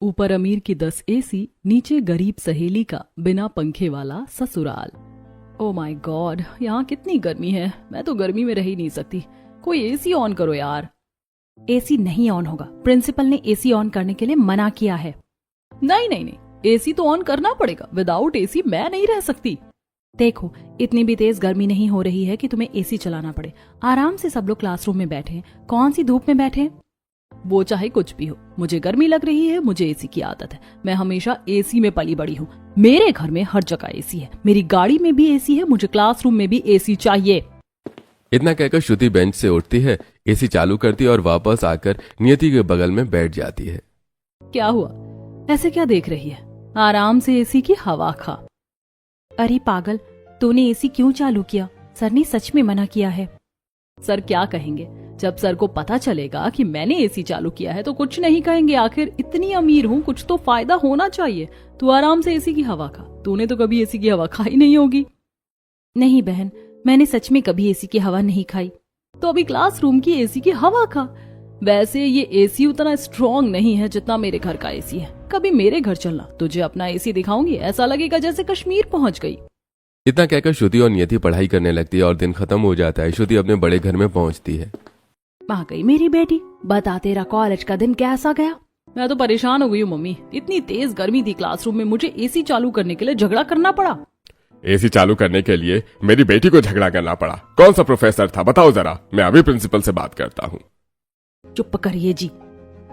ऊपर अमीर की 10 एसी, नीचे गरीब सहेली का बिना पंखे वाला ससुराल। ओ माय गॉड, यहाँ कितनी गर्मी है। मैं तो गर्मी में रह ही नहीं सकती। कोई एसी ऑन करो यार। एसी नहीं ऑन होगा, प्रिंसिपल ने एसी ऑन करने के लिए मना किया है। नहीं नहीं नहीं, एसी तो ऑन करना पड़ेगा। विदाउट एसी मैं नहीं रह सकती। देखो, इतनी भी तेज गर्मी नहीं हो रही है कि तुम्हें एसी चलाना पड़े। आराम से सब लोग क्लासरूम में बैठे हैं। कौन सी धूप में बैठे हैं? वो चाहे कुछ भी हो, मुझे गर्मी लग रही है, मुझे एसी की आदत है। मैं हमेशा एसी में पली बड़ी हूँ। मेरे घर में हर जगह एसी है, मेरी गाड़ी में भी एसी है, मुझे क्लासरूम में भी एसी चाहिए। इतना कहकर श्रुति बेंच से उठती है, एसी चालू करती है और वापस आकर नियति के बगल में बैठ जाती है। क्या हुआ, ऐसे क्या देख रही है? आराम से एसी की हवा खा। अरे पागल, तूने एसी क्यों चालू किया? सर ने सच में मना किया है। सर क्या कहेंगे? जब सर को पता चलेगा कि मैंने एसी चालू किया है तो कुछ नहीं कहेंगे। आखिर इतनी अमीर हूँ, कुछ तो फायदा होना चाहिए। तू आराम से एसी की हवा खा। तूने तो कभी एसी की हवा खाई नहीं होगी। नहीं बहन, मैंने सच में कभी एसी की हवा नहीं खाई। तो अभी क्लासरूम की एसी की हवा खा। वैसे ये एसी उतना स्ट्रॉन्ग नहीं है जितना मेरे घर का एसी है। कभी मेरे घर चलना, तुझे अपना एसी दिखाऊंगी, ऐसा लगेगा जैसे कश्मीर पहुंच गई। इतना कहकर श्रुति और नियति पढ़ाई करने लगती है और दिन खत्म हो जाता है। श्रुति अपने बड़े घर में पहुंचती है। आ गई मेरी बेटी, बता तेरा कॉलेज का दिन कैसा गया? मैं तो परेशान हो गई हूँ मम्मी। इतनी तेज गर्मी थी क्लासरूम में, मुझे एसी चालू करने के लिए झगड़ा करना पड़ा। एसी चालू करने के लिए मेरी बेटी को झगड़ा करना पड़ा? कौन सा प्रोफेसर था, बताओ जरा। मैं अभी प्रिंसिपल से बात करता हूँ। चुप करिए जी,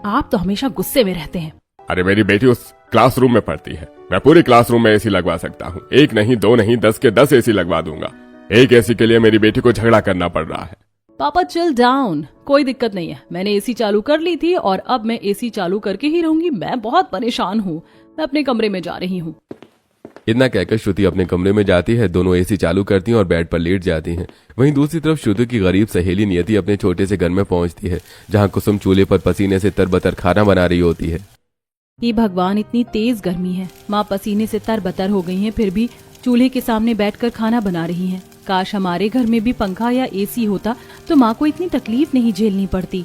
आप तो हमेशा गुस्से में रहते हैं। अरे मेरी बेटी उस क्लासरूम में पढ़ती है। मैं पूरी क्लासरूम में एसी लगवा सकता हूँ। एक नहीं, दो नहीं, 10 के 10 एसी लगवा दूंगा। एक एसी के लिए मेरी बेटी को झगड़ा करना पड़ रहा है। पापा चिल डाउन, कोई दिक्कत नहीं है। मैंने एसी चालू कर ली थी और अब मैं एसी चालू करके ही रहूंगी। मैं बहुत परेशान हूँ। मैं अपने कमरे में जा रही हूँ। इतना कहकर श्रुति अपने कमरे में जाती है। दोनों एसी चालू करती हैं और बेड पर लेट जाती हैं। वहीं दूसरी तरफ श्रुति की गरीब सहेली नियति अपने छोटे से घर में पहुंचती है, जहां कुसुम चूल्हे पर पसीने से तरबतर खाना बना रही होती है। ये भगवान, इतनी तेज गर्मी है। माँ पसीने से तरबतर हो गई हैं, फिर भी चूल्हे के सामने बैठकर खाना बना रही हैं। काश हमारे घर में भी पंखा या एसी होता तो माँ को इतनी तकलीफ नहीं झेलनी पड़ती।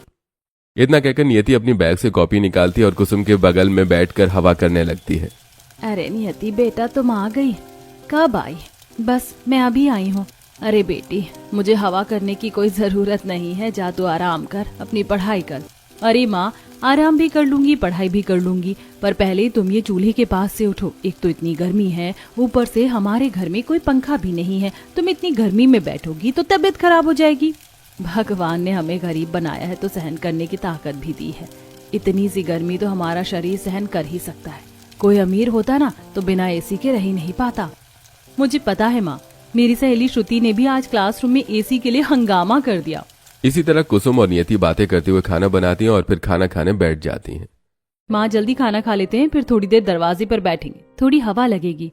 इतना कहकर नियति अपनी बैग से कॉपी निकालती है और कुसुम के बगल में बैठकर हवा करने लगती है। अरे नियति बेटा, तुम आ गई? कब आई? बस मैं अभी आई हूँ। अरे बेटी, मुझे हवा करने की कोई जरूरत नहीं है। जा तू आराम कर, अपनी पढ़ाई कर। अरे माँ, आराम भी कर लूंगी, पढ़ाई भी कर लूंगी, पर पहले तुम ये चूल्हे के पास से उठो। एक तो इतनी गर्मी है, ऊपर से हमारे घर में कोई पंखा भी नहीं है। तुम इतनी गर्मी में बैठोगी तो तबीयत खराब हो जाएगी। भगवान ने हमें गरीब बनाया है तो सहन करने की ताकत भी दी है। इतनी सी गर्मी तो हमारा शरीर सहन कर ही सकता है। कोई अमीर होता ना तो बिना एसी के रह ही नहीं पाता। मुझे पता है माँ, मेरी सहेली श्रुति ने भी आज क्लासरूम में एसी के लिए हंगामा कर दिया। इसी तरह कुसुम और नियति बातें करते हुए खाना बनाती हैं और फिर खाना खाने बैठ जाती हैं। माँ जल्दी खाना खा लेते हैं, फिर थोड़ी देर दरवाजे पर बैठेंगे, थोड़ी हवा लगेगी।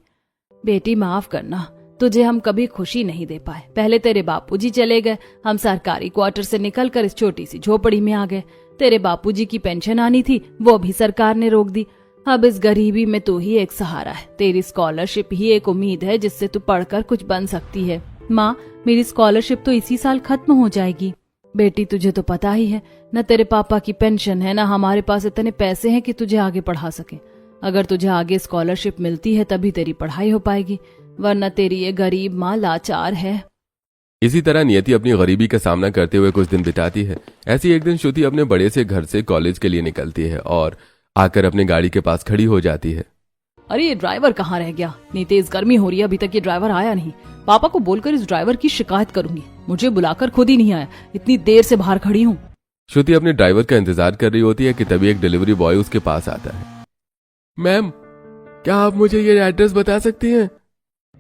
बेटी माफ करना, तुझे हम कभी खुशी नहीं दे पाए। पहले तेरे बापूजी चले गए, हम सरकारी क्वार्टर से निकलकर इस छोटी सी झोपड़ी में आ गए। तेरे बापूजी की पेंशन आनी थी, वो भी सरकार ने रोक दी। अब इस गरीबी में तू ही एक सहारा है। तेरी स्कॉलरशिप ही एक उम्मीद है जिससे तू पढ़कर कुछ बन सकती है। माँ, मेरी स्कॉलरशिप तो इसी साल खत्म हो जाएगी। बेटी तुझे तो पता ही है, न तेरे पापा की पेंशन है, न हमारे पास इतने पैसे हैं कि तुझे आगे पढ़ा सके। अगर तुझे आगे स्कॉलरशिप मिलती है तभी तेरी पढ़ाई हो पाएगी, वरना तेरी ये गरीब माँ लाचार है। इसी तरह नियति अपनी गरीबी का सामना करते हुए कुछ दिन बिताती है। ऐसी एक दिन श्रुति अपने बड़े से घर से कॉलेज के लिए निकलती है और आकर अपनी गाड़ी के पास खड़ी हो जाती है। अरे ये ड्राइवर कहाँ रह गया? इतनी तेज गर्मी हो रही है, अभी तक ये ड्राइवर आया नहीं। पापा को बोलकर इस ड्राइवर की शिकायत करूंगी। मुझे बुलाकर खुद ही नहीं आया, इतनी देर से बाहर खड़ी हूँ। श्रुति अपने ड्राइवर का इंतजार कर रही होती है कि तभी एक डिलीवरी बॉय उसके पास आता है। मैम, क्या आप मुझे ये एड्रेस बता सकती हैं?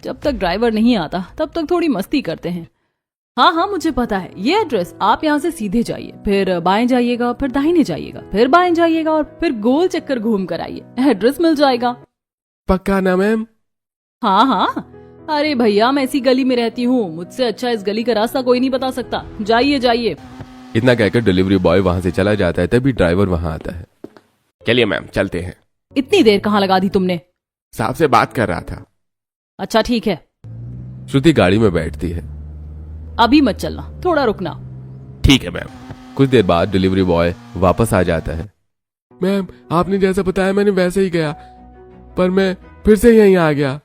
जब तक ड्राइवर नहीं आता तब तक थोड़ी मस्ती करते हैं। हाँ हाँ, मुझे पता है ये एड्रेस। आप यहाँ से सीधे जाइए, फिर बाएं जाइएगा, फिर दाहिने जाइएगा, फिर बाएं जाइएगा और फिर गोल चक्कर घूम कर आइए। एड्रेस मिल जाएगा। पक्का ना मैम? हाँ हाँ, अरे भैया मैं इसी गली में रहती हूँ, मुझसे अच्छा इस गली का रास्ता कोई नहीं बता सकता। जाइए जाइए। इतना कहकर डिलीवरी बॉय वहाँ से चला जाता है। तभी ड्राइवर वहाँ आता है। चलिए मैम, चलते हैं। इतनी देर कहाँ लगा दी तुमने? साहब से बात कर रहा था। अच्छा ठीक है। श्रुति गाड़ी में बैठती है। अभी मत चलना, थोड़ा रुकना। ठीक है मैम। कुछ देर बाद डिलीवरी बॉय वापस आ जाता है। मैम आपने जैसा बताया मैंने वैसे ही गया, पर मैं फिर से यहीं आ गया।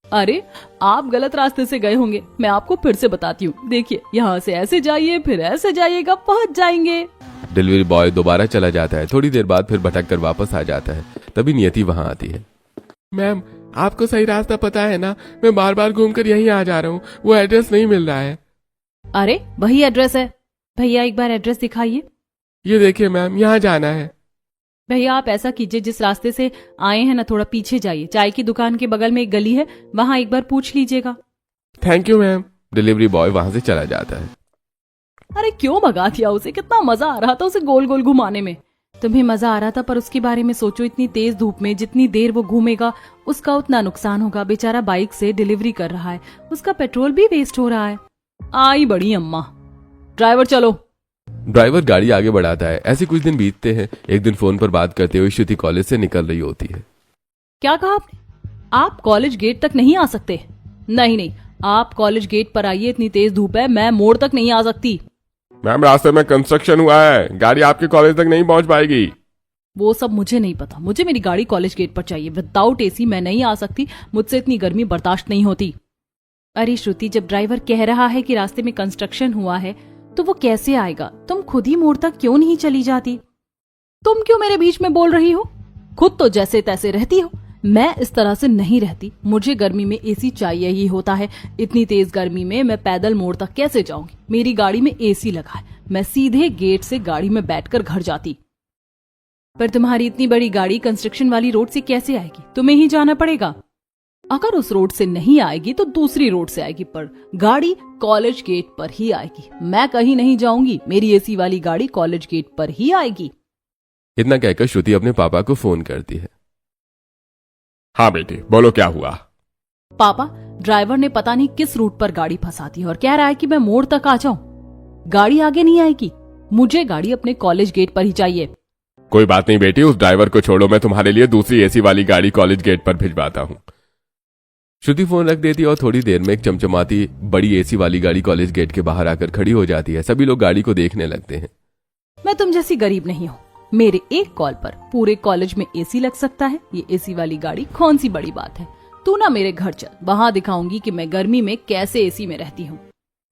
अरे आप गलत रास्ते से गए होंगे, मैं आपको फिर से बताती हूँ। देखिए यहाँ से ऐसे जाइए, फिर ऐसे जाइएगा, पहुंच जाएंगे। डिलीवरी बॉय दोबारा चला जाता है। थोड़ी देर बाद फिर भटक कर वापस आ जाता है। तभी नियति वहां आती है। मैम आपको सही रास्ता पता है ना, मैं बार बार घूमकर यहीं आ जा रहा हूँ, वो एड्रेस नहीं मिल रहा है। अरे वही एड्रेस है भैया, एक बार एड्रेस दिखाइए। ये देखिए मैम, यहाँ जाना है। भैया आप ऐसा कीजिए, जिस रास्ते से आए हैं ना थोड़ा पीछे जाइए, चाय की दुकान के बगल में एक गली है, वहां एक बार पूछ लीजिएगा। Thank you ma'am. Delivery boy वहां से चला जाता है। अरे क्यों भगा दिया उसे, कितना मजा आ रहा था उसे गोल गोल घुमाने में। तुम्हें मजा आ रहा था, पर उसके बारे में सोचो, इतनी तेज धूप में जितनी देर वो घूमेगा उसका उतना नुकसान होगा। बेचारा बाइक से डिलीवरी कर रहा है, उसका पेट्रोल भी वेस्ट हो रहा है। आई बड़ी अम्मा, ड्राइवर चलो। ड्राइवर गाड़ी आगे बढ़ाता है। ऐसे कुछ दिन बीतते हैं। एक दिन फोन पर बात करते हुए श्रुति कॉलेज से निकल रही होती है। क्या कहा आपने? आप कॉलेज गेट तक नहीं आ सकते? नहीं नहीं, आप कॉलेज गेट पर आइए, इतनी तेज धूप है, मैं मोड़ तक नहीं आ सकती। मैम रास्ते में कंस्ट्रक्शन हुआ है, गाड़ी आपके कॉलेज तक नहीं पहुंच पाएगी। वो सब मुझे नहीं पता, मुझे मेरी गाड़ी कॉलेज गेट पर चाहिए। विदाउट एसी मैं नहीं आ सकती, मुझसे इतनी गर्मी बर्दाश्त नहीं होती। अरे श्रुति, जब ड्राइवर कह रहा है कि रास्ते में कंस्ट्रक्शन हुआ है तो वो कैसे आएगा? तुम खुद ही मोड़ तक क्यों नहीं चली जाती? तुम क्यों मेरे बीच में बोल रही हो? खुद तो जैसे तैसे रहती हो, मैं इस तरह से नहीं रहती। मुझे गर्मी में एसी चाहिए ही होता है। इतनी तेज गर्मी में मैं पैदल मोड़ तक कैसे जाऊंगी? मेरी गाड़ी में एसी लगा है, मैं सीधे गेट से गाड़ी में बैठकर घर जाती। पर तुम्हारी इतनी बड़ी गाड़ी कंस्ट्रक्शन वाली रोड से कैसे आएगी? तुम्हें ही जाना पड़ेगा। अगर उस रोड से नहीं आएगी तो दूसरी रोड से आएगी, पर गाड़ी कॉलेज गेट पर ही आएगी। मैं कहीं नहीं जाऊंगी, मेरी एसी वाली गाड़ी कॉलेज गेट पर ही आएगी। इतना कहकर श्रुति अपने पापा को फोन करती है। हाँ बेटी बोलो क्या हुआ। पापा, ड्राइवर ने पता नहीं किस रूट पर गाड़ी फंसा दी और कह रहा है कि मैं मोड़ तक आ जाऊं। गाड़ी आगे नहीं आएगी, मुझे गाड़ी अपने कॉलेज गेट पर ही चाहिए। कोई बात नहीं बेटी, उस ड्राइवर को छोड़ो, मैं तुम्हारे लिए दूसरी एसी वाली गाड़ी कॉलेज गेट पर भिजवाता हूँ। श्रुति फोन रख देती है और थोड़ी देर में एक चमचमाती बड़ी एसी वाली गाड़ी कॉलेज गेट के बाहर आकर खड़ी हो जाती है। सभी लोग गाड़ी को देखने लगते हैं। मैं तुम जैसी गरीब नहीं हूँ, मेरे एक कॉल पर पूरे कॉलेज में एसी लग सकता है। ये एसी वाली गाड़ी कौन सी बड़ी बात है? तू ना मेरे घर चल, वहाँ दिखाऊंगी कि मैं गर्मी में कैसे एसी में रहती हूँ।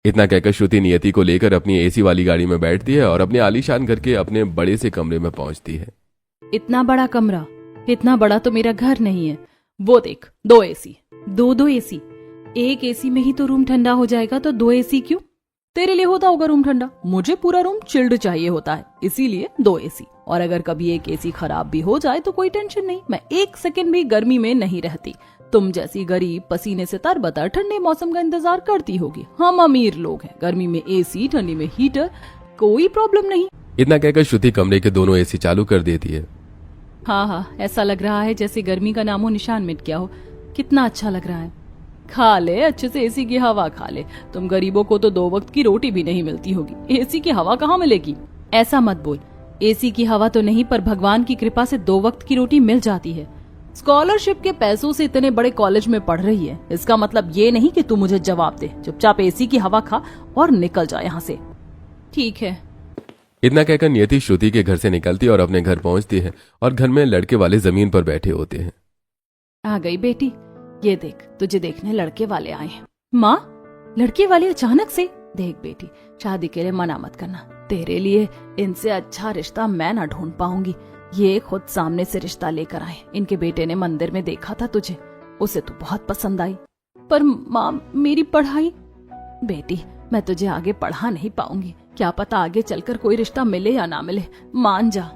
इतना कहकर श्रुति नियति को लेकर अपनी एसी वाली गाड़ी में बैठती है और अपने आलीशान घर के अपने बड़े से कमरे में पहुंचती है। इतना बड़ा कमरा? इतना बड़ा तो मेरा घर नहीं है। वो देख, 2 एसी। दो एसी? एक एसी में ही तो रूम ठंडा हो जाएगा, तो 2 एसी क्यों? तेरे लिए होता होगा रूम ठंडा, मुझे पूरा रूम चिल्ड चाहिए होता है, इसीलिए 2 एसी। और अगर कभी एक एसी खराब भी हो जाए तो कोई टेंशन नहीं, मैं एक सेकंड भी गर्मी में नहीं रहती। तुम जैसी गरीब पसीने से तरबतर ठंडे मौसम का इंतजार करती होगी। हम अमीर लोग हैं, गर्मी में एसी, ठंडी में हीटर, कोई प्रॉब्लम नहीं। इतना कहकर श्रुति कमरे के दोनों एसी चालू कर देती है। हाँ, ऐसा लग रहा है जैसे गर्मी का नामो निशान मिट गया हो। कितना अच्छा लग रहा है। खा ले अच्छे से एसी की हवा खा ले। तुम गरीबों को तो 2 वक्त की रोटी भी नहीं मिलती होगी, एसी की हवा कहाँ मिलेगी? ऐसा मत बोल, एसी की हवा तो नहीं, पर भगवान की कृपा से 2 वक्त की रोटी मिल जाती है। स्कॉलरशिप के पैसों से इतने बड़े कॉलेज में पढ़ रही है, इसका मतलब ये नहीं कि तू मुझे जवाब दे। चुपचाप एसी की हवा खा और निकल जा यहाँ से। ठीक है। इतना कहकर नियति श्रुति के घर से निकलती है और अपने घर पहुंचती है और घर में लड़के वाले जमीन पर बैठे होते हैं। आ गई बेटी, ये देख, तुझे देखने लड़के वाले आए हैं। माँ, लड़के वाले अचानक से? देख बेटी, शादी के लिए मना मत करना। तेरे लिए इनसे अच्छा रिश्ता मैं ना ढूंढ पाऊंगी। ये खुद सामने से रिश्ता लेकर आए। इनके बेटे ने मंदिर में देखा था तुझे, उसे तू बहुत पसंद आई। पर माँ, मेरी पढ़ाई? बेटी, मैं तुझे आगे पढ़ा नहीं पाऊंगी। क्या पता आगे चलकर कोई रिश्ता मिले या ना मिले, मान जा।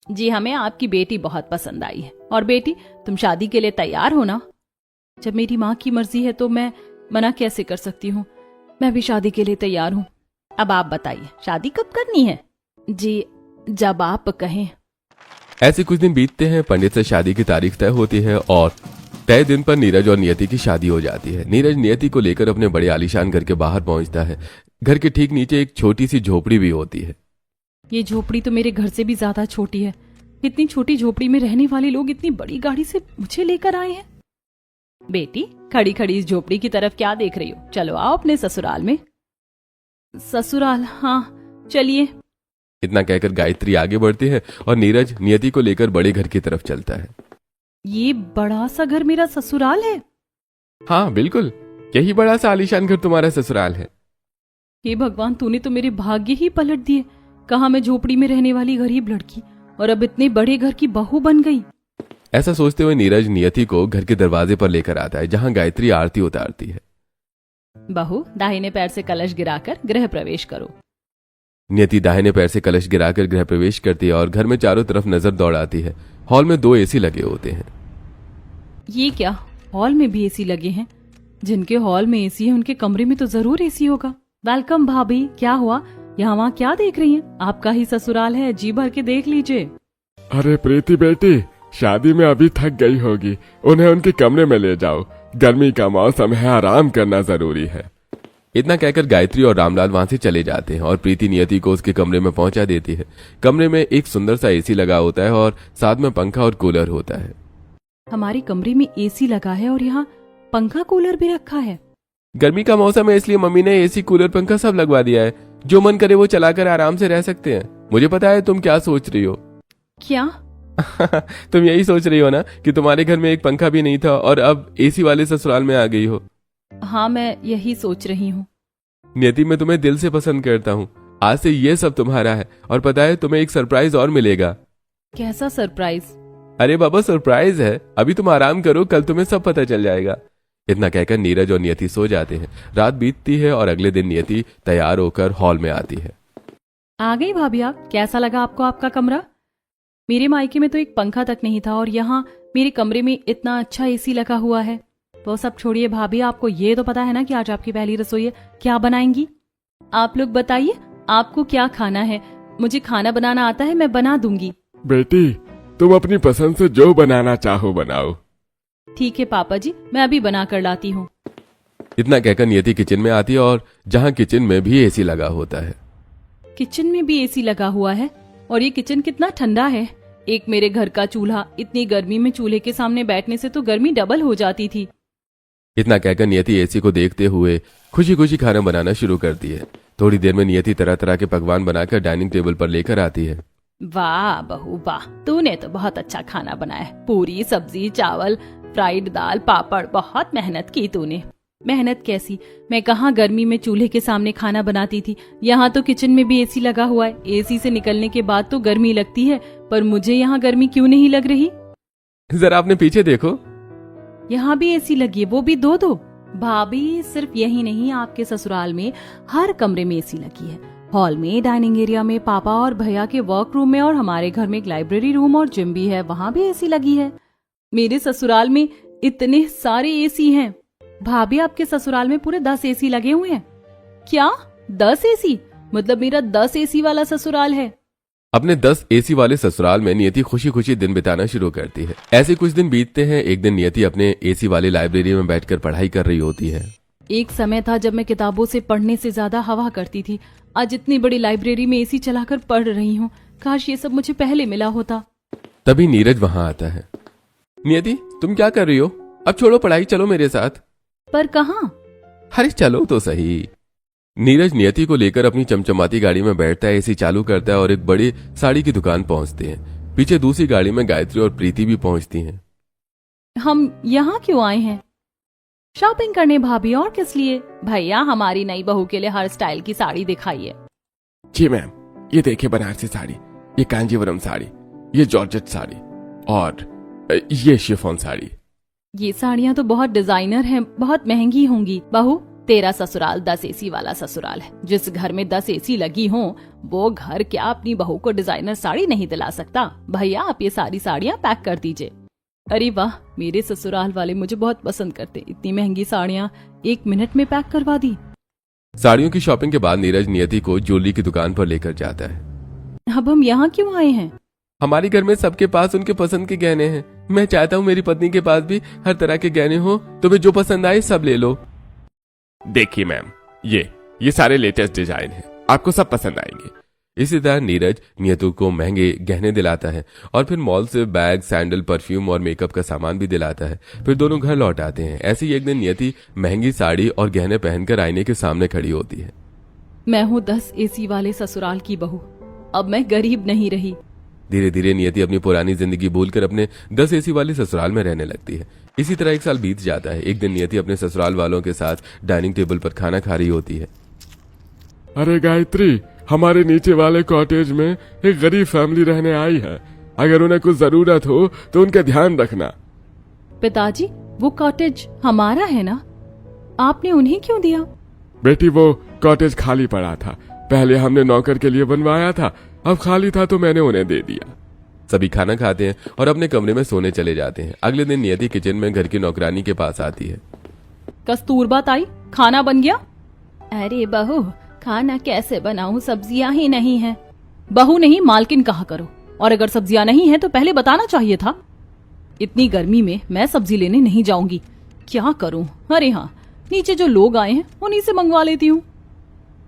जी, हमें आपकी बेटी बहुत पसंद आई है। और बेटी, तुम शादी के लिए तैयार हो ना? जब मेरी माँ की मर्जी है तो मैं मना कैसे कर सकती हूँ। मैं भी शादी के लिए तैयार हूँ। अब आप बताइए, शादी कब करनी है? जी, जब आप कहें। ऐसे कुछ दिन बीतते हैं। पंडित से शादी की तारीख तय होती है और तय दिन पर नीरज और नियति की शादी हो जाती है। नीरज नियति को लेकर अपने बड़े आलीशान घर के बाहर पहुंचता है। घर के ठीक नीचे एक छोटी सी झोपड़ी भी होती है। ये झोपड़ी तो मेरे घर से भी ज्यादा छोटी है। इतनी छोटी झोपड़ी में रहने वाले लोग इतनी बड़ी गाड़ी से मुझे लेकर आए हैं। बेटी, खड़ी खड़ी इस झोपड़ी की तरफ क्या देख रही हो? चलो आओ अपने ससुराल में। ससुराल? हाँ चलिए। इतना कहकर गायत्री आगे बढ़ती है और नीरज नियति को लेकर बड़े घर की तरफ चलता है। ये बड़ा सा घर मेरा ससुराल है? हाँ बिल्कुल, यही बड़ा सा आलीशान घर तुम्हारा ससुराल है। हे भगवान, तूने तो मेरे भाग्य ही पलट दिए। कहा मैं झोपड़ी में रहने वाली गरीब लड़की और अब इतने बड़े घर की बहू बन गई। ऐसा सोचते हुए नीरज नियति को घर के दरवाजे पर लेकर आता है, जहां गायत्री आरती उतारती है। बहू, दाहिने पैर से कलश गिराकर गृह प्रवेश करो। नियति दाहिने पैर से कलश गिराकर गृह प्रवेश करती है और घर में चारों तरफ नजर दौड़ाती है। हॉल में 2 एसी लगे होते हैं। ये क्या, हॉल में भी एसी लगे हैं? जिनके हॉल में एसी है उनके कमरे में तो जरूर एसी होगा। वेलकम भाभी, क्या हुआ? यहाँ वहाँ क्या देख रही हैं? आपका ही ससुराल है, जी भर के देख लीजिए। अरे प्रीति बेटी, शादी में अभी थक गई होगी, उन्हें उनके कमरे में ले जाओ। गर्मी का मौसम है, आराम करना जरूरी है। इतना कहकर गायत्री और रामलाल वहां से चले जाते हैं और प्रीति नियति को उसके कमरे में पहुंचा देती है। कमरे में एक सुंदर सा एसी लगा होता है और साथ में पंखा और कूलर होता है। हमारे कमरे में एसी लगा है और यहाँ पंखा कूलर भी रखा है। गर्मी का मौसम है, इसलिए मम्मी ने एसी कूलर पंखा सब लगवा दिया है। जो मन करे वो चलाकर आराम से रह सकते हैं। मुझे पता है तुम क्या सोच रही हो। क्या? तुम यही सोच रही हो ना कि तुम्हारे घर में एक पंखा भी नहीं था और अब एसी वाले ससुराल में आ गई हो। हाँ, मैं यही सोच रही हूँ। नियति, मैं तुम्हें दिल से पसंद करता हूँ। आज से ये सब तुम्हारा है और पता है तुम्हें एक सरप्राइज और मिलेगा। कैसा सरप्राइज? अरे बाबा, सरप्राइज है, अभी तुम आराम करो, कल तुम्हें सब पता चल जाएगा। इतना कहकर नीरज और नियति सो जाते हैं। रात बीतती है और अगले दिन नियति तैयार होकर हॉल में आती है। आ गई भाभी आप। कैसा लगा आपको आपका कमरा? मेरे मायके में तो एक पंखा तक नहीं था और यहाँ मेरे कमरे में इतना अच्छा एसी लगा हुआ है। वो सब छोड़िए भाभी, आपको ये तो पता है ना कि आज आपकी पहली रसोई है। क्या बनाएंगी? आप लोग बताइए, आपको क्या खाना है? मुझे खाना बनाना आता है, मैं बना दूंगी। बेटी, तुम अपनी पसंद से जो बनाना चाहो बनाओ। ठीक है पापा जी, मैं अभी बना कर लाती हूँ। इतना कहकर नियति किचन में आती है और जहाँ किचन में भी एसी लगा होता है। किचन में भी एसी लगा हुआ है और ये किचन कितना ठंडा है। एक मेरे घर का चूल्हा, इतनी गर्मी में चूल्हे के सामने बैठने से तो गर्मी डबल हो जाती थी। इतना कहकर नियति एसी को देखते हुए खुशी खुशी खाना बनाना शुरू करती है। थोड़ी देर में नियति तरह तरह के पकवान बनाकर डाइनिंग टेबल पर लेकर आती है। वाह बहू वाह, तूने तो बहुत अच्छा खाना बनाया है। पूरी, सब्जी, चावल, फ्राइड दाल, पापड़, बहुत मेहनत की तूने। मेहनत कैसी, मैं कहाँ गर्मी में चूल्हे के सामने खाना बनाती थी। यहाँ तो किचन में भी एसी लगा हुआ है। एसी से निकलने के बाद तो गर्मी लगती है, पर मुझे यहाँ गर्मी क्यों नहीं लग रही? जरा अपने पीछे देखो, यहाँ भी एसी लगी है, वो भी 2-2। भाभी, सिर्फ यही नहीं, आपके ससुराल में हर कमरे में एसी लगी है। हॉल में, डाइनिंग एरिया में, पापा और भैया के वर्क रूम में और हमारे घर में एक लाइब्रेरी रूम और जिम भी है, वहाँ भी एसी लगी है। मेरे ससुराल में इतने सारे एसी हैं। भाभी, आपके ससुराल में पूरे 10 एसी लगे हुए हैं। क्या 10 एसी? मतलब मेरा 10 एसी वाला ससुराल है। अपने 10 एसी वाले ससुराल में नियति खुशी खुशी दिन बिताना शुरू करती है। ऐसे कुछ दिन बीतते हैं। एक दिन नियति अपने एसी वाली लाइब्रेरी में बैठकर पढ़ाई कर रही होती है। एक समय था जब मैं किताबों से पढ़ने से ज्यादा हवा करती थी। आज इतनी बड़ी लाइब्रेरी में एसी चलाकर पढ़ रही हूँ। काश ये सब मुझे पहले मिला होता। तभी नीरज वहां आता है। नियति, तुम क्या कर रही हो? अब छोड़ो पढ़ाई, चलो मेरे साथ। पर कहाँ? अरे चलो तो सही। नीरज नियति को लेकर अपनी चमचमाती गाड़ी में बैठता है, एसी चालू करता है और एक बड़ी साड़ी की दुकान पहुंचते हैं। पीछे दूसरी गाड़ी में गायत्री और प्रीति भी पहुंचती हैं। हम यहाँ क्यों आए हैं? शॉपिंग करने भाभी, और किस लिए? भैया, हमारी नई बहू के लिए हर स्टाइल की साड़ी दिखाइए। जी मैम, ये देखिए बनारसी साड़ी, ये कांजीवरम साड़ी, ये जॉर्जेट साड़ी और ये शिफॉन साड़ी। ये साड़ियाँ तो बहुत डिजाइनर हैं, बहुत महंगी होंगी। बहू, तेरा ससुराल 10 एसी वाला ससुराल है। जिस घर में 10 एसी लगी हो, वो घर क्या अपनी बहू को डिजाइनर साड़ी नहीं दिला सकता? भैया, आप ये सारी साड़ियाँ पैक कर दीजिए। अरे वाह, मेरे ससुराल वाले मुझे बहुत पसंद करते। इतनी महंगी साड़ियाँ 1 मिनट में पैक करवा दी। साड़ियों की शॉपिंग के बाद नीरज नियति को ज्वेलरी की दुकान पर लेकर जाता है। अब हम यहाँ क्यों आए हैं? हमारे घर में सबके पास उनके पसंद के गहने हैं। मैं चाहता हूँ मेरी पत्नी के पास भी हर तरह के गहने हो। तुम्हें जो पसंद आए सब ले लो। देखिए मैम, ये सारे लेटेस्ट डिजाइन हैं, आपको सब पसंद आएंगे। इसी तरह नीरज नियति को महंगे गहने दिलाता है और फिर मॉल से बैग, सैंडल, परफ्यूम और मेकअप का सामान भी दिलाता है। फिर दोनों घर लौट आते हैं। ऐसे ही एक दिन नियति महंगी साड़ी और गहने पहनकर आईने के सामने खड़ी होती है। मैं हूँ 10 एसी वाले ससुराल की बहू। अब मैं गरीब नहीं रही। धीरे धीरे नियति अपनी पुरानी जिंदगी भूलकर अपने 10 एसी वाले ससुराल में रहने लगती है। इसी तरह 1 साल बीत जाता है। एक दिन नियति अपने ससुराल वालों के साथ डाइनिंग टेबल पर खाना खा रही होती है। अरे गायत्री, हमारे नीचे वाले कॉटेज में एक गरीब फैमिली रहने आई है। अगर उन्हें कुछ जरूरत हो तो उनका ध्यान रखना। पिताजी, वो कॉटेज हमारा है ना? आपने उन्हें क्यों दिया? बेटी, वो कॉटेज खाली पड़ा था। पहले हमने नौकर के लिए बनवाया था, अब खाली था तो मैंने उन्हें दे दिया। सभी खाना खाते हैं और अपने कमरे में सोने चले जाते हैं। अगले दिन नियति किचन में घर की नौकरानी के पास आती है। कस्तूरबा ताई, खाना बन गया? अरे बहू, खाना कैसे बनाऊं, सब्जियां ही नहीं है। बहू नहीं, मालकिन कहा करो। और अगर सब्जियां नहीं है तो पहले बताना चाहिए था। इतनी गर्मी में मैं सब्जी लेने नहीं जाऊंगी। क्या करूं? अरे हाँ, नीचे जो लोग आए हैं उन्हीं से मंगवा लेती हूँ।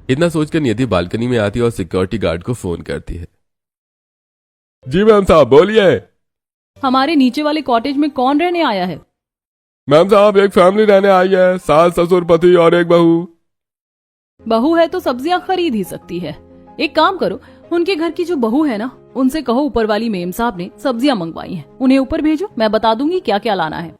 इतना सोचकर नियति बालकनी में आती है और सिक्योरिटी गार्ड को फोन करती है। जी मैम साहब, बोलिए। हमारे नीचे वाले कॉटेज में कौन रहने आया है? मैम साहब, एक फैमिली रहने आई है, सास, ससुर, पति और एक बहू। बहू है तो सब्जियां खरीद ही सकती है। एक काम करो, उनके घर की जो बहू है ना, उनसे कहो ऊपर वाली मेम साहब ने सब्जियां मंगवाई हैं, उन्हें ऊपर भेजो। मैं बता दूंगी क्या क्या लाना है।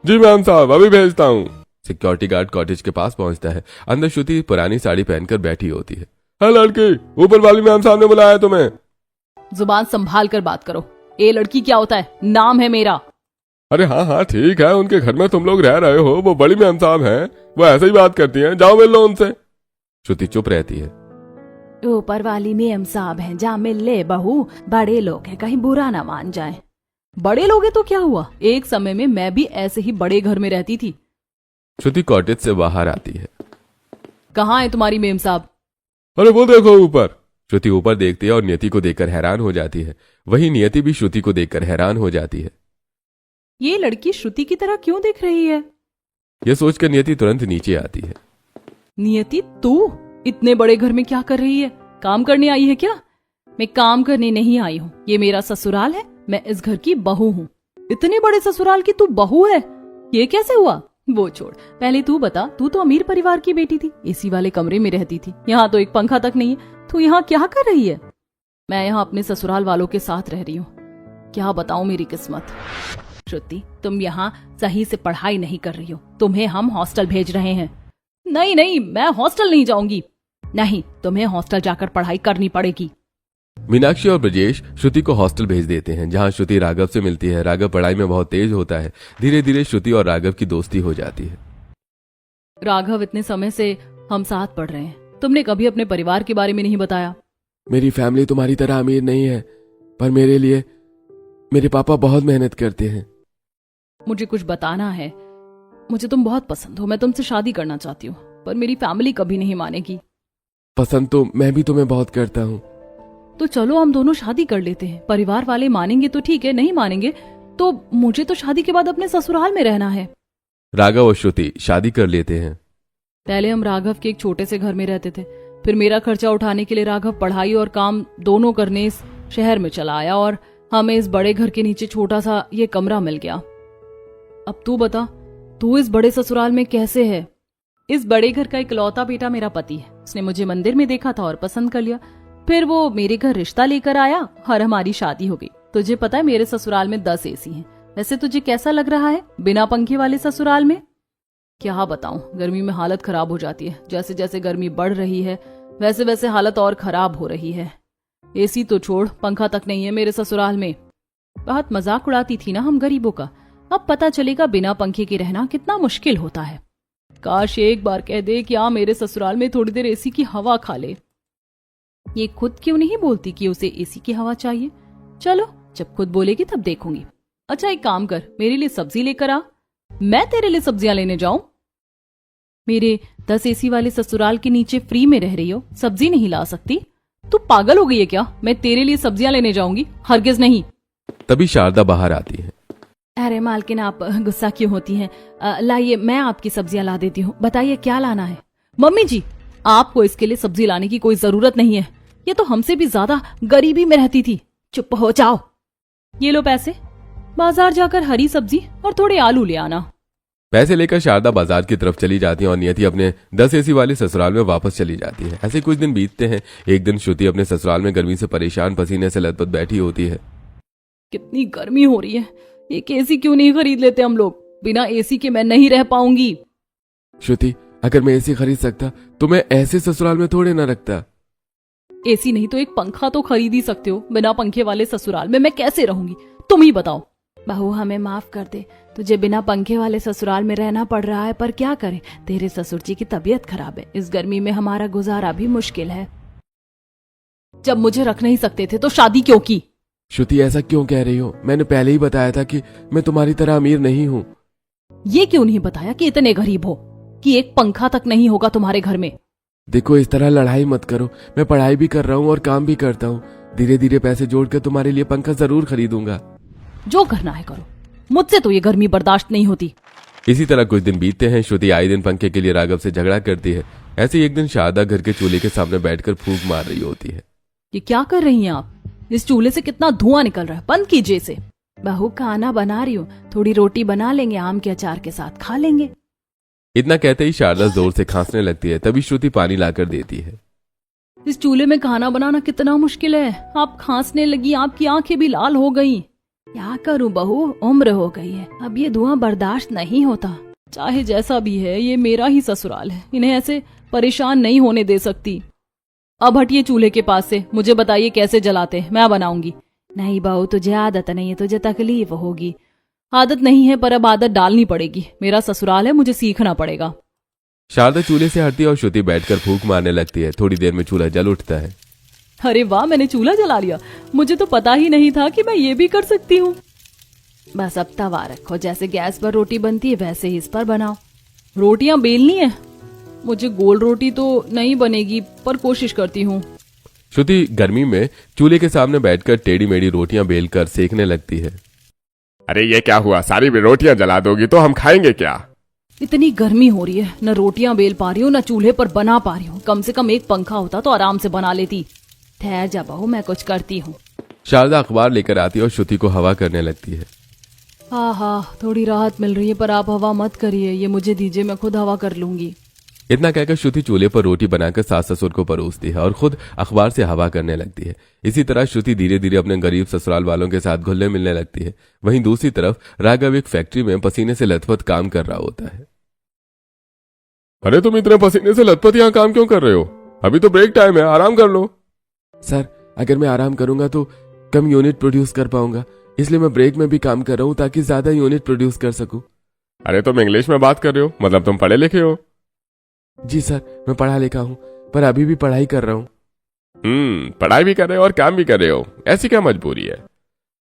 जी मैम साहब, अभी भेजता हूँ। सिक्योरिटी गार्ड कॉटेज के पास पहुंचता है। अंदर श्रुति पुरानी साड़ी पहनकर बैठी होती है। है लड़की, ऊपर वाली मैम साहब ने बुलाया तुम्हें। जुबान संभाल कर बात करो। ए लड़की क्या होता है? नाम है मेरा। अरे हाँ हाँ ठीक है, उनके घर में तुम लोग रह रहे हो, वो बड़ी मैम साहब हैं, वो ऐसे ही बात करती हैं, जाओ मिल लो उनसे। श्रुति चुप रहती है। ऊपर वाली मेम साहब हैं, जा मिल ले बहू, बड़े लोग हैं, कहीं बुरा ना मान जाए। बड़े लोग हैं तो क्या हुआ? एक समय में मैं भी ऐसे ही बड़े घर में रहती थी। श्रुति कॉटेज से बाहर आती है। कहाँ है तुम्हारी मेम साहब? अरे वो देखो ऊपर। श्रुति ऊपर देखती है और नियति को देखकर हैरान हो जाती है। वहीं नियति भी श्रुति को देखकर हैरान हो जाती है। ये लड़की श्रुति की तरह क्यों दिख रही है? यह सोचकर नियति तुरंत नीचे आती है। नियति, तू इतने बड़े घर में क्या कर रही है? काम करने आई है क्या? मैं काम करने नहीं आई हूँ, ये मेरा ससुराल है, मैं इस घर की बहू हूँ। इतने बड़े ससुराल की तू बहू है? ये कैसे हुआ? वो छोड़, पहले तू बता, तू तो अमीर परिवार की बेटी थी, एसी वाले कमरे में रहती थी, यहाँ तो एक पंखा तक नहीं है। तू यहाँ क्या कर रही है? मैं यहाँ अपने ससुराल वालों के साथ रह रही हूँ। क्या बताऊँ मेरी किस्मत। श्रुति, तुम यहाँ सही से पढ़ाई नहीं कर रही हो, तुम्हें हम हॉस्टल भेज रहे हैं। नहीं नहीं, मैं हॉस्टल नहीं जाऊंगी। नहीं, तुम्हें हॉस्टल जाकर पढ़ाई करनी पड़ेगी। मीनाक्षी और ब्रजेश श्रुति को हॉस्टल भेज देते हैं, जहां श्रुति राघव से मिलती है। राघव पढ़ाई में बहुत तेज होता है। धीरे धीरे श्रुति और राघव की दोस्ती हो जाती है। राघव, इतने समय से हम साथ पढ़ रहे हैं, तुमने कभी अपने परिवार के बारे में नहीं बताया। मेरी फैमिली तुम्हारी तरह अमीर नहीं है, पर मेरे लिए मेरे पापा बहुत मेहनत करते हैं। मुझे कुछ बताना है। मुझे तुम बहुत पसंद हो, मैं तुमसे शादी करना चाहती हूँ, पर मेरी फैमिली कभी नहीं मानेगी। पसंद तो मैं भी तुम्हें बहुत करता हूँ। तो चलो हम दोनों शादी कर लेते हैं। परिवार वाले मानेंगे तो ठीक है, नहीं मानेंगे तो मुझे तो शादी के बाद अपने ससुराल में रहना है। राघव और श्रुति शादी कर लेते हैं। पहले हम राघव के एक छोटे से घर में रहते थे, फिर मेरा खर्चा उठाने के लिए राघव पढ़ाई और काम दोनों करने इस शहर में चला आया और हमें इस बड़े घर के नीचे छोटा सा ये कमरा मिल गया। अब तू बता, तू इस बड़े ससुराल में कैसे है? इस बड़े घर का इकलौता बेटा मेरा पति है। उसने मुझे मंदिर में देखा था और पसंद कर लिया, फिर वो मेरे घर रिश्ता लेकर आया और हमारी शादी हो गई। तुझे पता है मेरे ससुराल में 10 एसी हैं। वैसे तुझे कैसा लग रहा है बिना पंखे वाले ससुराल में? क्या बताऊं, गर्मी में हालत खराब हो जाती है। जैसे जैसे गर्मी बढ़ रही है वैसे वैसे हालत और खराब हो रही है। एसी तो छोड़, पंखा तक नहीं है मेरे ससुराल में। बहुत मजाक उड़ाती थी ना हम गरीबों का, अब पता चलेगा बिना पंखे के रहना कितना मुश्किल होता है। काश एक बार कह दे कि मेरे ससुराल में थोड़ी देर एसी की हवा खा ले। ये खुद क्यों नहीं बोलती कि उसे एसी की हवा चाहिए? चलो, जब खुद बोलेगी तब देखूंगी। अच्छा एक काम कर, मेरे लिए सब्जी लेकर आ। मैं तेरे लिए सब्जियां लेने जाऊं? मेरे 10 एसी वाले ससुराल के नीचे फ्री में रह रही हो, सब्जी नहीं ला सकती? तू पागल हो गई है क्या? मैं तेरे लिए सब्जियां लेने जाऊंगी? हरगिज नहीं। तभी शारदा बाहर आती है। अरे मालकिन, आप गुस्सा क्यों होती हैं? लाइए, मैं आपकी सब्जियां ला देती हूँ। बताइए क्या लाना है? मम्मी जी, आपको इसके लिए सब्जी लाने की कोई जरूरत नहीं है। ये तो हमसे भी ज्यादा गरीबी में रहती थी। चुप हो जाओ। ये लो पैसे, बाजार जाकर हरी सब्जी और थोड़े आलू ले आना। पैसे लेकर शारदा बाजार की तरफ चली जाती है और नियति अपने 10 एसी वाले ससुराल में वापस चली जाती है। ऐसे कुछ दिन बीतते हैं। एक दिन श्रुति अपने ससुराल में गर्मी से परेशान पसीने से लथपथ बैठी होती है। कितनी गर्मी हो रही है, एक एसी क्यों नहीं खरीद लेते हम लोग? बिना एसी के मैं नहीं रह पाऊंगी। श्रुति, अगर मैं एसी खरीद सकता तो मैं ऐसे ससुराल में थोड़े ना रखता। एसी नहीं तो एक पंखा तो खरीद ही सकते हो। बिना पंखे वाले ससुराल में मैं कैसे रहूंगी, तुम ही बताओ। बहू हमें माफ कर दे, तुझे बिना पंखे वाले ससुराल में रहना पड़ रहा है, पर क्या करें, तेरे ससुर जी की तबीयत खराब है, इस गर्मी में हमारा गुजारा भी मुश्किल है। जब मुझे रख नहीं सकते थे तो शादी क्यों की? श्रुति, ऐसा क्यों कह रही हो? मैंने पहले ही बताया था कि मैं तुम्हारी तरह अमीर नहीं हूँ। ये क्यों नहीं बताया कि इतने गरीब हो कि एक पंखा तक नहीं होगा तुम्हारे घर में? देखो, इस तरह लड़ाई मत करो। मैं पढ़ाई भी कर रहा हूँ और काम भी करता हूँ। धीरे धीरे पैसे जोड़कर तुम्हारे लिए पंखा जरूर खरीदूंगा। जो करना है करो, मुझसे तो ये गर्मी बर्दाश्त नहीं होती। इसी तरह कुछ दिन बीतते हैं। श्रुति आए दिन पंखे के लिए राघव से झगड़ा करती है। ऐसे ही एक दिन शारदा घर के चूल्हे के सामने बैठकर फूंक मार रही होती है। ये क्या कर रही हैं आप? इस चूल्हे से कितना धुआं निकल रहा है, बंद कीजिए इसे। बहू खाना बना रही हूँ, थोड़ी रोटी बना लेंगे, आम के अचार के साथ खा लेंगे। इतना कहते ही शारदा जोर से खांसने लगती है। तभी श्रुति पानी लाकर देती है। इस चूल्हे में खाना बनाना कितना मुश्किल है। आप खांसने लगी, आपकी आंखें भी लाल हो गई। क्या करूं बहू, उम्र हो गई है, अब ये धुआं बर्दाश्त नहीं होता। चाहे जैसा भी है, ये मेरा ही ससुराल है, इन्हें ऐसे परेशान नहीं होने दे सकती। अब हटिए चूल्हे के पास से, मुझे बताइए कैसे जलाते हैं, मैं बनाऊंगी। नहीं बहू, तुझे आदत नहीं है, तुझे तकलीफ होगी। आदत नहीं है पर अब आदत डालनी पड़ेगी। मेरा ससुराल है, मुझे सीखना पड़ेगा। शारदा चूल्हे से हटती है और श्रुति बैठकर फूंक मारने लगती है। थोड़ी देर में चूल्हा जल उठता है। अरे वाह, मैंने चूल्हा जला लिया। मुझे तो पता ही नहीं था कि मैं ये भी कर सकती हूँ। बस अब तवा रखो, जैसे गैस पर रोटी बनती है वैसे ही इस पर बनाओ। रोटियां बेलनी है? मुझे गोल रोटी तो नहीं बनेगी, पर कोशिश करती हूँ। श्रुति गर्मी में चूल्हे के सामने बैठकर टेढ़ी मेढ़ी रोटियां बेलकर सेकने लगती है। अरे ये क्या हुआ, सारी रोटियां जला दोगी तो हम खाएंगे क्या? इतनी गर्मी हो रही है, न रोटियां बेल पा रही हूँ न चूल्हे पर बना पा रही हूँ। कम से कम एक पंखा होता तो आराम से बना लेती। ठहर जा बहू, मैं कुछ करती हूँ। शारदा अखबार लेकर आती है और श्रुति को हवा करने लगती है। हाँ, थोड़ी राहत मिल रही है, पर आप हवा मत करिए, ये मुझे दीजिए, मैं खुद हवा कर लूंगी। इतना कहकर श्रुति चूल्हे पर रोटी बनाकर सास ससुर को परोसती है और खुद अखबार से हवा करने लगती है। इसी तरह श्रुति धीरे धीरे अपने गरीब ससुराल वालों के साथ घुलने मिलने लगती है। वहीं दूसरी तरफ राघव एक फैक्ट्री में पसीने से लथपथ काम कर रहा होता है। अरे तुम इतने पसीने से लथपथ यहाँ काम क्यों कर रहे हो? अभी तो ब्रेक टाइम है, आराम कर लो। सर, अगर मैं आराम करूंगा तो कम यूनिट प्रोड्यूस कर पाऊंगा, इसलिए मैं ब्रेक में भी काम कर रहा हूँ ताकि ज्यादा यूनिट प्रोड्यूस कर सकूं। अरे तुम इंग्लिश में बात कर रहे हो, मतलब तुम पढ़े लिखे हो? जी सर, मैं पढ़ा लिखा हूँ, पर अभी भी पढ़ाई कर रहा हूँ। पढ़ाई भी कर रहे हो और काम भी कर रहे हो, ऐसी क्या मजबूरी है?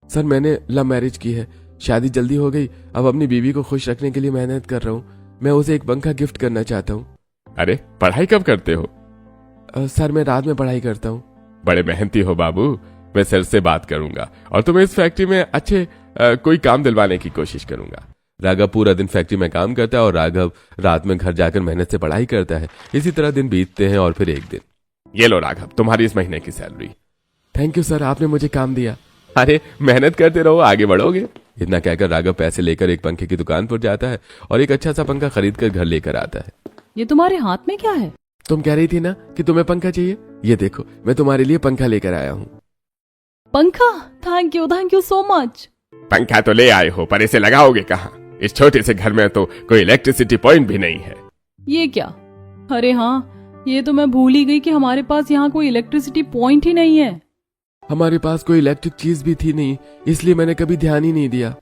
सर, मैंने लव मैरिज की है, शादी जल्दी हो गई। अब अपनी बीवी को खुश रखने के लिए मेहनत कर रहा हूँ। मैं उसे एक पंखा गिफ्ट करना चाहता हूँ। अरे पढ़ाई कब करते हो? सर, मैं रात में पढ़ाई करता हूँ। बड़े मेहनती हो बाबू, मैं सर से बात करूंगा और तुम्हें इस फैक्ट्री में अच्छे कोई काम दिलवाने की कोशिश करूंगा। राघव पूरा दिन फैक्ट्री में काम करता है और राघव रात में घर जाकर मेहनत से पढ़ाई करता है। इसी तरह दिन बीतते हैं और फिर एक दिन, ये लो राघव, तुम्हारी इस महीने की सैलरी। थैंक यू सर, आपने मुझे काम दिया। अरे मेहनत करते रहो, आगे बढ़ोगे। इतना कहकर राघव पैसे लेकर एक पंखे की दुकान पर जाता है और एक अच्छा सा पंखा खरीद कर घर लेकर आता है। ये तुम्हारे हाथ में क्या है? तुम कह रही थी ना कि तुम्हें पंखा चाहिए, ये देखो मैं तुम्हारे लिए पंखा लेकर आया हूँ। पंखा? Thank you so much. पंखा तो ले आए हो, पर इसे लगाओगे कहाँ? इस छोटे से घर में तो कोई इलेक्ट्रिसिटी पॉइंट भी नहीं है। ये क्या? अरे हाँ, ये तो मैं भूल ही गई कि हमारे पास यहाँ कोई इलेक्ट्रिसिटी पॉइंट ही नहीं है। हमारे पास कोई इलेक्ट्रिक चीज भी थी नहीं, इसलिए मैंने कभी ध्यान ही नहीं दिया।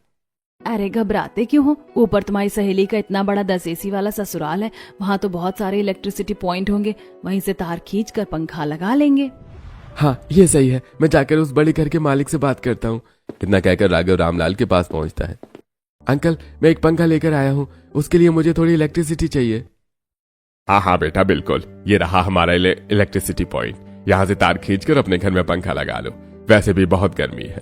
अरे घबराते क्यों हो? ऊपर तुम्हारी सहेली का इतना बड़ा 10 एसी वाला ससुराल है, वहाँ तो बहुत सारे इलेक्ट्रिसिटी पॉइंट होंगे, वहीं से तार खींच कर पंखा लगा लेंगे। हाँ, ये सही है, मैं जाकर उस बड़े घर के मालिक से बात करता हूँ। इतना कहकर राघव रामलाल के पास पहुँचता है। अंकल, मैं एक पंखा लेकर आया हूँ, उसके लिए मुझे थोड़ी इलेक्ट्रिसिटी चाहिए। हाँ बेटा, बिल्कुल, ये रहा हमारा इलेक्ट्रिसिटी पॉइंट। यहाँ से तार खींचकर अपने घर में पंखा लगा लो, वैसे भी बहुत गर्मी है।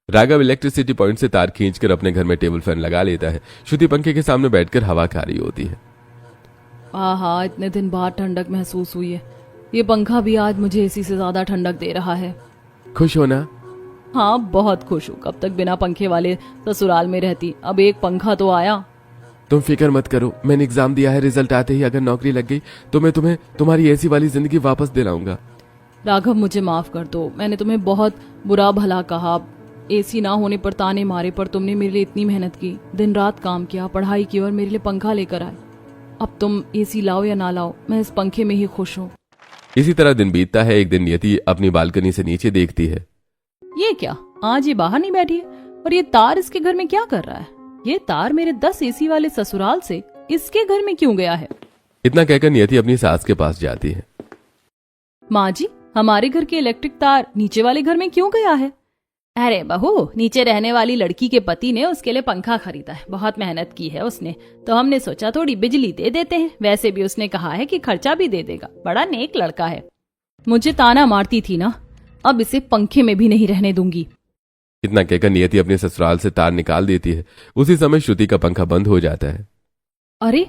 राघव इलेक्ट्रिसिटी पॉइंट से तार खींचकर अपने घर में टेबल फैन लगा लेता है। श्रुति पंखे के सामने बैठकर हवा खा रही होती है। आहा, इतने दिन बाद ठंडक महसूस हुई है। ये पंखा भी आज मुझे एसी से ज्यादा ठंडक दे रहा है। खुश हो ना? हाँ, बहुत खुश हूँ। कब तक बिना पंखे वाले ससुराल में रहती, अब एक पंखा तो आया। तुम फिक्र मत करो, मैंने एग्जाम दिया है, रिजल्ट आते ही अगर नौकरी लग गई तो मैं तुम्हें तुम्हारी एसी वाली जिंदगी वापस दिलाऊंगा। राघव मुझे माफ कर दो, मैंने तुम्हें बहुत बुरा भला कहा। एसी ना होने पर ताने मारे, पर तुमने मेरे लिए इतनी मेहनत की, दिन रात काम किया, पढ़ाई की और मेरे लिए पंखा लेकर आए। अब तुम एसी लाओ या ना लाओ, मैं इस पंखे में ही खुश हूँ। इसी तरह दिन बीतता है। एक दिन नियति अपनी बालकनी से नीचे देखती है। ये क्या, आज ये बाहर नहीं बैठी है? और ये तार इसके घर में क्या कर रहा है? ये तार मेरे 10 एसी वाले ससुराल से इसके घर में क्यों गया है? इतना कहकर नियति अपनी सास के पास जाती है। माँ जी, हमारे घर के इलेक्ट्रिक तार नीचे वाले घर में क्यों गया है? अरे बहू, नीचे रहने वाली लड़की के पति ने उसके लिए पंखा खरीदा है, बहुत मेहनत की है उसने, तो हमने सोचा थोड़ी बिजली दे देते हैं। वैसे भी उसने कहा है कि खर्चा भी दे देगा, बड़ा नेक लड़का है। मुझे ताना मारती थी ना, अब इसे पंखे में भी नहीं रहने दूंगी। इतना कहकर नियति अपने ससुराल से तार निकाल देती है। उसी समय श्रुति का पंखा बंद हो जाता है। अरे,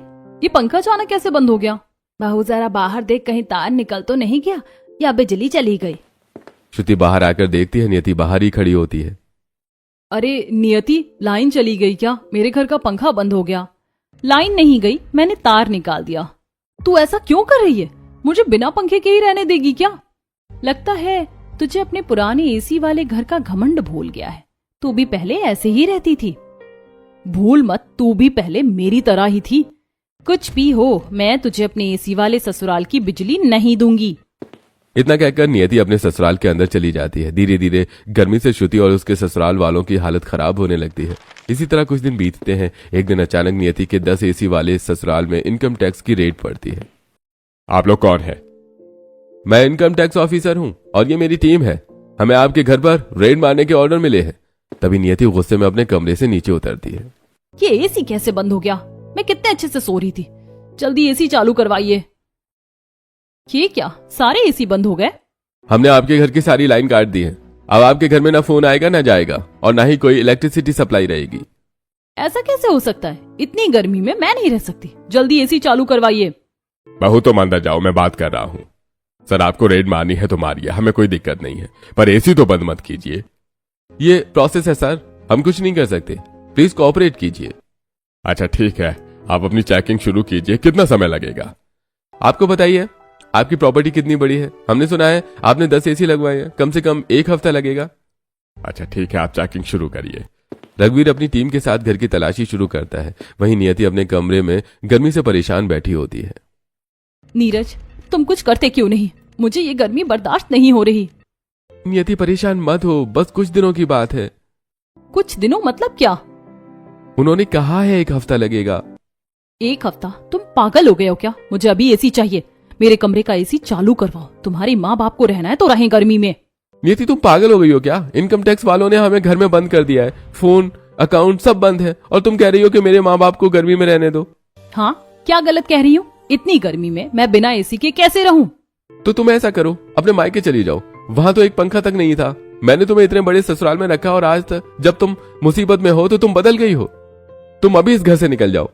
ये पंखा अचानक कैसे बंद हो गया? बहू जरा बाहर देख, कहीं तार निकल तो नहीं गया या बिजली चली गई। श्रुति बाहर आकर देखती है, नियति बाहर ही खड़ी होती है। अरे नियति, लाइन चली गई क्या? मेरे घर का पंखा बंद हो गया। लाइन नहीं गई, मैंने तार निकाल दिया। तू ऐसा क्यों कर रही है? मुझे बिना पंखे के ही रहने देगी क्या? लगता है तुझे अपने पुराने एसी वाले घर का घमंड भूल गया है। तू भी पहले ऐसे ही रहती थी। भूल मत, तू भी पहले मेरी तरह ही थी। कुछ भी हो, मैं तुझे अपने एसी वाले ससुराल की बिजली नहीं दूंगी। इतना कहकर नियति अपने ससुराल के अंदर चली जाती है। धीरे धीरे गर्मी से श्रुति और उसके ससुराल वालों की हालत खराब होने लगती है। इसी तरह कुछ दिन बीतते हैं। एक दिन अचानक नियति के 10 एसी वाले ससुराल में इनकम टैक्स की रेड पड़ती है। आप लोग कौन है? मैं इनकम टैक्स ऑफिसर हूँ और ये मेरी टीम है। हमें आपके घर पर रेड मारने के ऑर्डर मिले हैं। तभी नियति गुस्से में अपने कमरे से नीचे उतरती है। ये एसी कैसे बंद हो गया? मैं कितने अच्छे से सो रही थी। जल्दी एसी चालू करवाइए। ये क्या, सारे एसी बंद हो गए? हमने आपके घर की सारी लाइन काट दी है। अब आपके घर में ना फोन आएगा ना जाएगा और ना ही कोई इलेक्ट्रिसिटी सप्लाई रहेगी। ऐसा कैसे हो सकता है? इतनी गर्मी में मैं नहीं रह सकती। जल्दी एसी चालू करवाइए। बहू तुम अंदर जाओ, मैं बात कर रहा हूँ। सर आपको रेड मारनी है तो मारिए, हमें कोई दिक्कत नहीं है, पर एसी तो बंद मत कीजिए। ये प्रोसेस है सर, हम कुछ नहीं कर सकते, प्लीज कोऑपरेट कीजिए। अच्छा ठीक है, आप अपनी चेकिंग शुरू कीजिए। कितना समय लगेगा? आपको बताइए, आपकी प्रॉपर्टी कितनी बड़ी है? हमने सुना है आपने 10 एसी लगवाए हैं, कम से कम 1 हफ्ता लगेगा। अच्छा ठीक है, आप चेकिंग शुरू करिए। रघुवीर अपनी टीम के साथ घर की तलाशी शुरू करता है। वहीं नियति अपने कमरे में गर्मी से परेशान बैठी होती है। नीरज, तुम कुछ करते क्यों नहीं? मुझे ये गर्मी बर्दाश्त नहीं हो रही। नियति परेशान मत हो, बस कुछ दिनों की बात है। कुछ दिनों मतलब क्या? उन्होंने कहा है 1 हफ्ता लगेगा। 1 हफ्ता? तुम पागल हो गए हो क्या? मुझे अभी एसी चाहिए। मेरे कमरे का एसी चालू करवाओ। तुम्हारी माँ बाप को रहना है तो रहें गर्मी में। नियति तुम पागल हो गई हो क्या? इनकम टैक्स वालों ने हमें घर में बंद कर दिया है, फोन अकाउंट सब बंद है, और तुम कह रही हो कि मेरे माँ बाप को गर्मी में रहने दो। हाँ, क्या गलत कह रही हूँ? इतनी गर्मी में मैं बिना एसी के कैसे रहूं? तो तुम ऐसा करो, अपने मायके चली जाओ। वहां तो एक पंखा तक नहीं था। मैंने तुम्हें इतने बड़े ससुराल में रखा और आज तक जब तुम मुसीबत में हो तो तुम बदल गई हो। तुम अभी इस घर से निकल जाओ।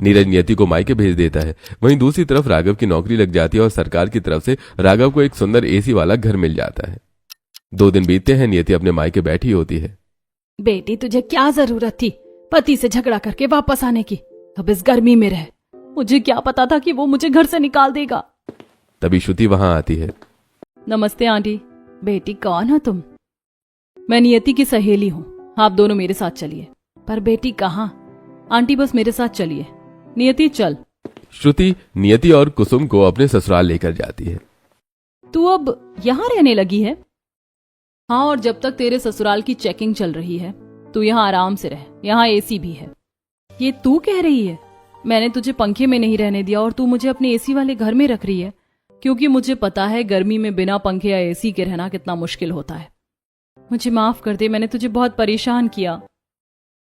नीरज नियति को मायके भेज देता है। वहीं दूसरी तरफ राघव की नौकरी लग जाती है और सरकार की तरफ से राघव को एक सुंदर एसी वाला घर मिल जाता है। 2 दिन बीतते हैं। नियति अपने मायके बैठी होती है। बेटी, तुझे क्या जरूरत थी पति से झगड़ा करके वापस आने की? अब इस गर्मी में रह। मुझे क्या पता था कि वो मुझे घर से निकाल देगा। तभी श्रुति वहां आती है। नमस्ते आंटी। बेटी, कौन हो तुम? मैं नियति की सहेली हूँ, आप दोनों मेरे साथ चलिए। पर बेटी कहाँ? आंटी बस मेरे साथ चलिए। नियति चल। श्रुति नियति और कुसुम को अपने ससुराल लेकर जाती है। तू अब यहाँ रहने लगी है? हाँ, और जब तक तेरे ससुराल की चेकिंग चल रही है तू यहाँ आराम से रह। यहाँ एसी भी है। ये तू कह रही है? मैंने तुझे पंखे में नहीं रहने दिया और तू मुझे अपने एसी वाले घर में रख रही है, क्योंकि मुझे पता है गर्मी में बिना पंखे या एसी के रहना कितना मुश्किल होता है। मुझे माफ कर दे, मैंने तुझे बहुत परेशान किया।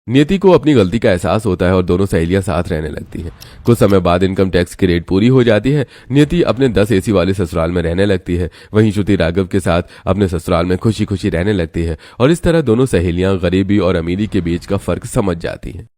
नियति को अपनी गलती का एहसास होता है और दोनों सहेलियां साथ रहने लगती हैं। कुछ समय बाद इनकम टैक्स की रेट पूरी हो जाती है। नियति अपने 10 एसी वाले ससुराल में रहने लगती है। वहीं श्रुति राघव के साथ अपने ससुराल में खुशी खुशी रहने लगती है और इस तरह दोनों सहेलियां गरीबी और अमीरी के बीच का फर्क समझ जाती हैं।